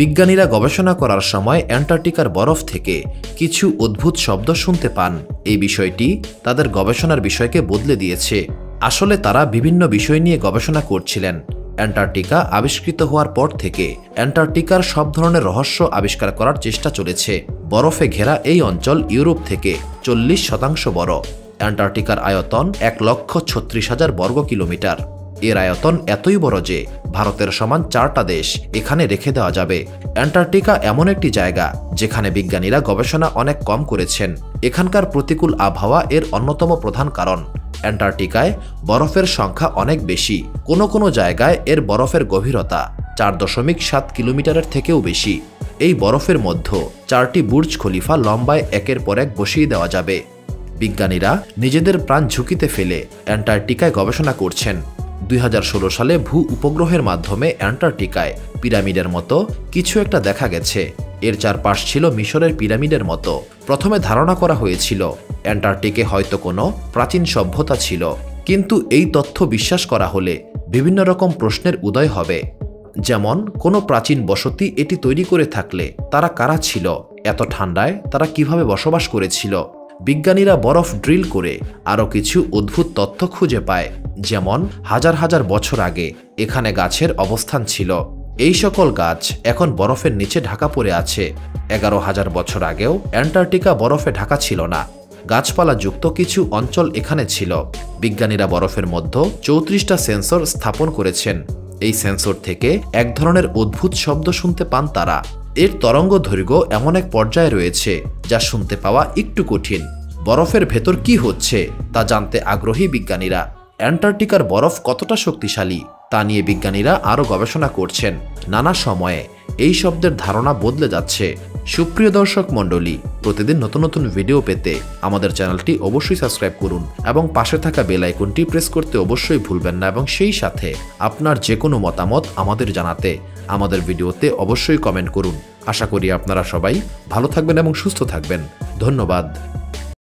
বিজ্ঞানীরা গবেষণা করার সময় অ্যান্টার্কটিকার বরফ থেকে কিছু অদ্ভুত শব্দ শুনতে পান। এই বিষয়টি তাদের গবেষণার বিষয়কে বদলে দিয়েছে। আসলে তারা বিভিন্ন বিষয় নিয়ে গবেষণা করছিলেন। অ্যান্টার্কটিকা আবিষ্কৃত হওয়ার পর থেকে অ্যান্টার্কটিকার সব ধরনের রহস্য আবিষ্কার করার চেষ্টা চলেছে। বরফে ঘেরা এই অঞ্চল ইউরোপ থেকে 40% বড়। অ্যান্টার্কটিকার আয়তন 1,36,000 বর্গ কিলোমিটার। এর আয়তন এতই বড় যে ভারতের সমান 4টা দেশ এখানে রেখে দেওয়া যাবে। অ্যান্টার্কটিকা এমন একটি জায়গা যেখানে বিজ্ঞানীরা গবেষণা অনেক কম করেছেন। এখানকার প্রতিকূল আবহাওয়া এর অন্যতম প্রধান কারণ। অ্যান্টার্কটিকায় বরফের সংখ্যা অনেক বেশি। কোনো কোনো জায়গায় এর বরফের গভীরতা 4.7 কিলোমিটারের থেকেও বেশি। এই বরফের মধ্যে 4টি বুর্জ খলিফা লম্বায় একের পর এক বসিয়ে দেওয়া যাবে। বিজ্ঞানীরা নিজেদের প্রাণ ঝুঁকিতে ফেলে অ্যান্টার্কটিকায় গবেষণা করছেন। 2016 সালে ভূ উপগ্রহের মাধ্যমে অ্যান্টার্কটিকায় পিরামিডের মতো কিছু একটা দেখা গেছে। এর চারপাশ ছিল মিশরের পিরামিডের মতো। প্রথমে ধারণা করা হয়েছিল অ্যান্টার্কটিকে হয়তো কোনো প্রাচীন সভ্যতা ছিল, কিন্তু এই তথ্য বিশ্বাস করা হলে বিভিন্ন রকম প্রশ্নের উদয় হবে। যেমন, কোনো প্রাচীন বসতি এটি তৈরি করে থাকলে তারা কারা ছিল? এত ঠান্ডায় তারা কিভাবে বসবাস করেছিল? বিজ্ঞানীরা বরফ ড্রিল করে আরও কিছু অদ্ভুত তথ্য খুঁজে পায়। যেমন, হাজার হাজার বছর আগে এখানে গাছের অবস্থান ছিল। এই সকল গাছ এখন বরফের নিচে ঢাকা পড়ে আছে। 11,000 বছর আগেও অ্যান্টার্কটিকা বরফে ঢাকা ছিল না। গাছপালা যুক্ত কিছু অঞ্চল এখানে ছিল। বিজ্ঞানীরা বরফের মধ্যে 34টা সেন্সর স্থাপন করেছেন। এই সেন্সর থেকে এক ধরনের অদ্ভুত শব্দ শুনতে পান তারা। এর তরঙ্গ দৈর্ঘ্য এমন এক পর্যায়ে রয়েছে যা শুনতে পাওয়া একটু কঠিন। বরফের ভেতর কি হচ্ছে তা জানতে আগ্রহী বিজ্ঞানীরা। অ্যান্টার্কটিকার বরফ কতটা শক্তিশালী তা নিয়ে বিজ্ঞানীরা আরও গবেষণা করছেন। নানা সময়ে এই শব্দের ধারণা বদলে যাচ্ছে। সুপ্রিয় দর্শক মণ্ডলী, প্রতিদিন নতুন নতুন ভিডিও পেতে আমাদের চ্যানেলটি অবশ্যই সাবস্ক্রাইব করুন এবং পাশে থাকা বেল আইকনটি প্রেস করতে অবশ্যই ভুলবেন না, এবং সেই সাথে আপনার যে কোনো মতামত আমাদের জানাতে আমাদের ভিডিওতে অবশ্যই কমেন্ট করুন। আশা করি আপনারা সবাই ভালো থাকবেন এবং সুস্থ থাকবেন। ধন্যবাদ।